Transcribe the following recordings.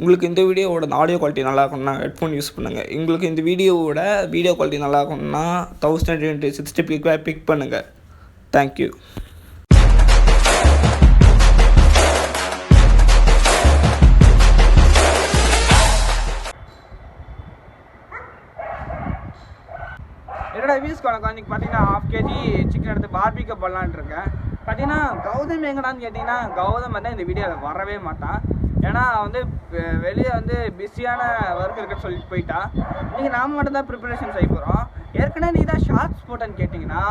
உங்களுக்கு இந்த வீடியோவோட ஆடியோ குவாலிட்டி நல்லா இருக்கும்னா ஹெட்ஃபோன் யூஸ் பண்ணுங்கள். உங்களுக்கு இந்த வீடியோவோட வீடியோ குவாலிட்டி நல்லா இருக்கும்னா 1060 பிக் பண்ணுங்கள். தேங்க்யூ. என்னோட வீஸ் கணக்கு அன்றைக்கி பார்த்தீங்கன்னா 1/2 kg சிக்கன் எடுத்து பார்பிக்யூ பண்ணலான்னு இருக்கேன். பார்த்தீங்கன்னா கௌதம் எங்கடான்னு கேட்டிங்கன்னா கௌதம் வந்து இந்த வீடியோவில் வரவே மாட்டான். ஏன்னா வந்து வெளியே வந்து பிஸியான ஒர்க் இருக்குன்னு சொல்லிட்டு போயிட்டா. இன்றைக்கி நாம் மட்டும் தான் ப்ரிப்பரேஷன் செய்ய போகிறோம். ஏற்கனவே நீ தான் ஷார்ட்ஸ் போட்டேன்னு கேட்டிங்கன்னா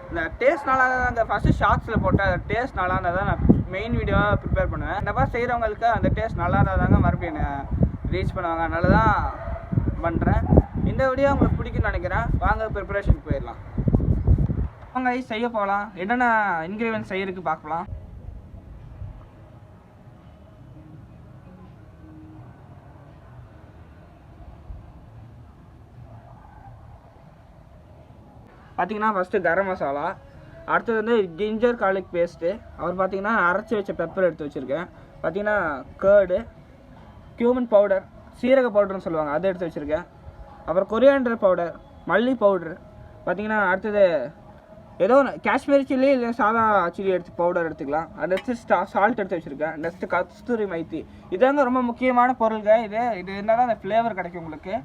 இந்த டேஸ்ட் நல்லா அந்த ஃபஸ்ட்டு ஷார்ட்ஸில் போட்ட டேஸ்ட் நல்லா இருந்தால் தான் நான் மெயின் வீடியோவாக ப்ரிப்பேர் பண்ணுவேன். இந்த மாதிரி செய்கிறவங்களுக்கு அந்த டேஸ்ட் நல்லா இருந்தால் தாங்க மறுபடியும் ரீச் பண்ணுவாங்க. அதனால தான் பண்ணுறேன். இந்த வீடியோ உங்களுக்கு பிடிக்குன்னு நினைக்கிறேன். வாங்க ப்ரிப்பரேஷனுக்கு போயிடலாம். வாங்க செய்ய போகலாம். என்னென்ன இன்க்ரீடியன்ஸ் செய்யறதுக்கு பார்க்கலாம். பார்த்தீங்கன்னா ஃபஸ்ட்டு கரம் மசாலா, அடுத்தது வந்து ஜிஞ்சர் கார்லிக் பேஸ்ட்டு, அப்புறம் பார்த்தீங்கன்னா அரைச்சி வச்ச பெப்பர் எடுத்து வச்சுருக்கேன். பார்த்தீங்கன்னா கேர்டு, கியூமன் பவுடர், சீரக பவுடர்னு சொல்லுவாங்க, அதை எடுத்து வச்சுருக்கேன். அப்புறம் கொரியாண்டர் பவுடர், மல்லி பவுடர், பார்த்தீங்கன்னா அடுத்தது ஏதோ காஷ்மீரி சில்லி இல்லை சாதா சில்லி எடுத்து பவுடர் எடுத்துக்கலாம். அடுத்து சால்ட் எடுத்து வச்சுருக்கேன். நெக்ஸ்ட்டு கஸ்தூரி மைத்தி. இதாங்க ரொம்ப முக்கியமான பொருள்கள். இது இருந்தால் தான் அந்த ஃப்ளேவர் கிடைக்கும் உங்களுக்கு.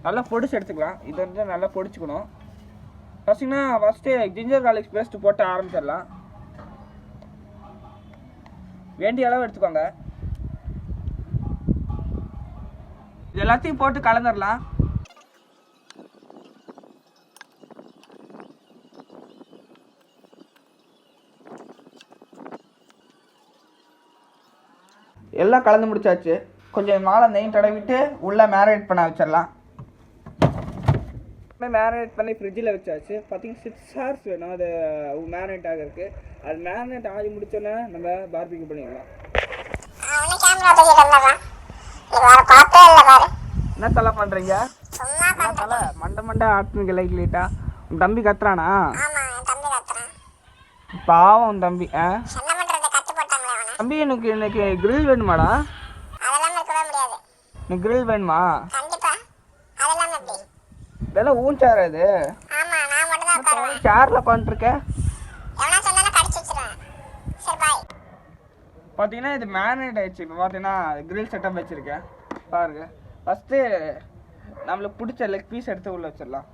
நல்லா பொடிச்சு எடுத்துக்கலாம். இது வந்து நல்லா பொடிச்சுக்கணும். ஃபஸ்ட்டு ஜிஞ்சர் கார்லிக் பேஸ்ட்டு போட்டு ஆரம்பிச்சிடலாம். வேண்டிய அளவு எடுத்துக்கோங்க. இது எல்லாத்தையும் போட்டு கலந்துடலாம். எல்லாம் கலந்து முடிச்சாச்சு. கொஞ்சம் மேலே நெய் தடவிட்டு உள்ளே மேரினேட் பண்ண வச்சிடலாம். மேரினேட் பண்ணி ஃப்ரிட்ஜில் வச்சாச்சு. பார்த்தீங்கன்னா 6 hours வேணும் அது மேரினேட் ஆகிறதுக்கு. அது மேரினேட் ஆகி முடிச்சோன்னே நம்ம பார்பிக்யூ பண்ணிடலாம். என்ன தலை பண்ணுறீங்க? தலை மண்டை ஆட்டுங்க லைட்டா. உன் தம்பி கத்துறானா? பாவம் உன் தம்பி. தம்பி எனக்கு இன்னைக்கு கிரில் வேணுமாடா? எனக்கு கிரில் வேணுமா? இதெல்லாம் ஊஞ்சார இது சேர்ல பண்ணிருக்க. பார்த்தீங்கன்னா இது மேரினேட் ஆயிடுச்சு. இப்போ பார்த்தீங்கன்னா கிரில் செட்டப் வச்சுருக்கேன் பாருங்க. ஃபஸ்ட்டு நம்மளுக்கு பிடிச்ச லெக் பீஸ் எடுத்து உள்ள வச்சிடலாம்.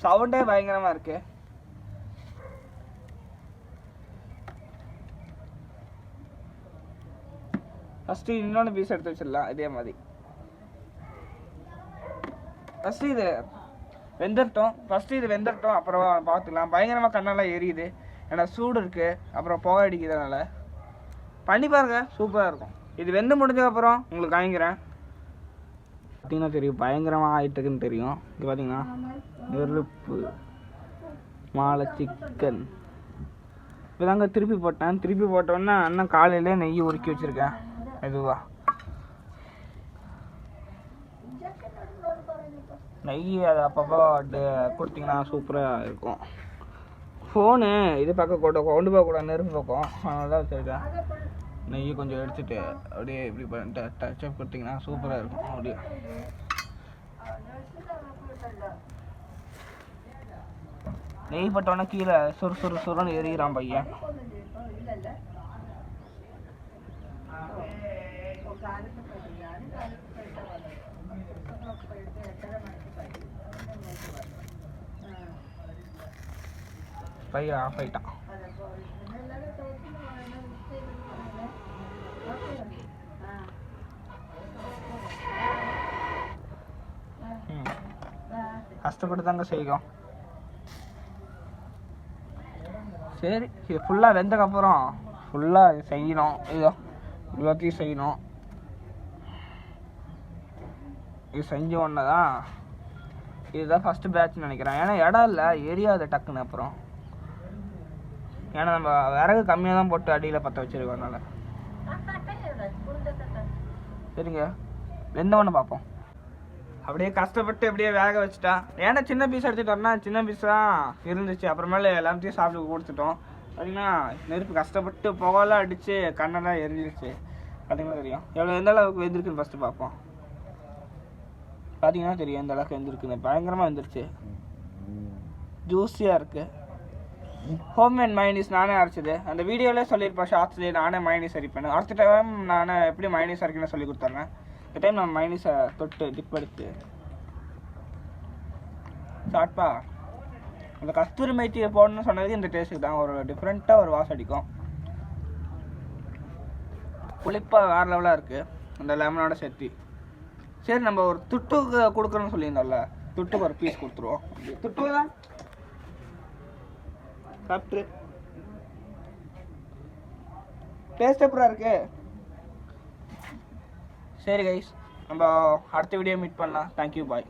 சவுண்டே பயங்கரமாக இருக்கு. ஃபஸ்ட்டு இன்னொன்று பீஸ் எடுத்து வச்சிடலாம் இதே மாதிரி. ஃபஸ்ட்டு இது வெந்துட்டோம். அப்புறம் பார்த்துக்கலாம். பயங்கரமாக கண்ணெல்லாம் எரியுது. ஏன்னா சூடு இருக்குது, அப்புறம் புகை அடிக்கிறதுனால. பண்ணி பாருங்க, சூப்பராக இருக்கும். இது வெந்து முடிஞ்சதுக்கப்புறம் உங்களுக்கு காமிக்கிறேன். பார்த்தீங்கன்னா தெரியும் பயங்கரமாக ஆகிட்டுருக்குன்னு தெரியும். இது பார்த்தீங்கன்னா நெருப்பு மாலை சிக்கன் இப்போ தாங்க திருப்பி போட்டோன்னே அண்ணன் காலையிலே நெய் உருக்கி வச்சுருக்கேன். இதுவா நெய் அது அப்பப்போ கொடுத்தீங்கன்னா சூப்பராக இருக்கும். ஃபோனு இது பக்கம் கொண்டு போகக்கூடாது, நெருப்பு பக்கம். அதனால தான் வச்சுருக்கேன். நெய் கொஞ்சம் எடுத்துகிட்டு அப்படியே இப்படி பண்ணிட்டு டச்சப் கொடுத்தீங்கன்னா சூப்பராக இருக்கும். அப்படியே நெய் பட்டோன்னா கீழே சுருன்னு எரியிறான் பையன். பையன் ஆஃப் ஆயிட்டான். கஷ்டப்பட்டு தாங்க செய்யும். சரி, இது ஃபுல்லாக வெந்ததுக்கப்புறம் ஃபுல்லாக செய்யணும். இவ்வளோத்தையும் செய்யணும். இது செஞ்ச உடனே தான் இதுதான் ஃபஸ்ட்டு பேட்ச்னு நினைக்கிறேன். ஏன்னா இடம் இல்லை, எரியாது டக்குன்னு. அப்புறம் ஏன்னா நம்ம விறகு கம்மியாக தான் போட்டு அடியில் பற்ற வச்சுருக்கோம். அதனால் சரிங்க, வெந்த ஒன்று பார்ப்போம். அப்படியே கஷ்டப்பட்டு அப்படியே வேக வச்சுட்டா. ஏன்னா சின்ன பீஸ் எடுத்துகிட்டு வரனா சின்ன பீஸ் தான் இருந்துச்சு. அப்புறமேல எல்லாத்தையும் சாப்பிட்டு கொடுத்துட்டோம். பார்த்தீங்கன்னா நெருப்பு கஷ்டப்பட்டு புகலாம் அடித்து கண்ணெல்லாம் எரிஞ்சிருச்சு. பார்த்தீங்கன்னா தெரியும் எவ்வளோ எந்த அளவுக்கு வெந்திருக்குன்னு ஃபஸ்ட்டு பார்ப்போம். பார்த்தீங்கன்னா தெரியும் எந்த அளவுக்கு வெந்திருக்குன்னு. பயங்கரமாக வெந்துருச்சு, ஜூஸியாக இருக்குது. ஹோம்மேட் மைனீஸ் நானே அரைச்சது. அந்த வீடியோவிலே சொல்லியிருப்பேன், ஷார்ட்ஸ்லேயே நானே மைனீஸ் அரைப்பேன். அடுத்த டைம் நானே எப்படி மைனீஸ் அரைக்கணும்னு சொல்லி கொடுத்துட்றேன். இந்த டைம் நான் மைனீஸை தொட்டு டிப் எடுத்து சாப்பிட்டா அந்த கஸ்தூரி மைத்தியை போடணும்னு சொன்னது இந்த டேஸ்ட்டுக்கு தான். ஒரு டிஃப்ரெண்ட்டாக ஒரு வாசம் அடிக்கும். புளிப்பாக வேறு லெவலாக இருக்குது அந்த லெமனோட சேர்த்து. சரி, நம்ம ஒரு துட்டுக்கு கொடுக்குறோன்னு சொல்லியிருந்தோம்ல, துட்டுக்கு ஒரு பீஸ் கொடுத்துருவோம். துட்டு தான் சாப்பிட்டு டேஸ்ட் எப்படா இருக்கு? சரி கைஸ், நம்ம அடுத்த வீடியோ மீட் பண்ணலாம். தேங்க்யூ, பாய்.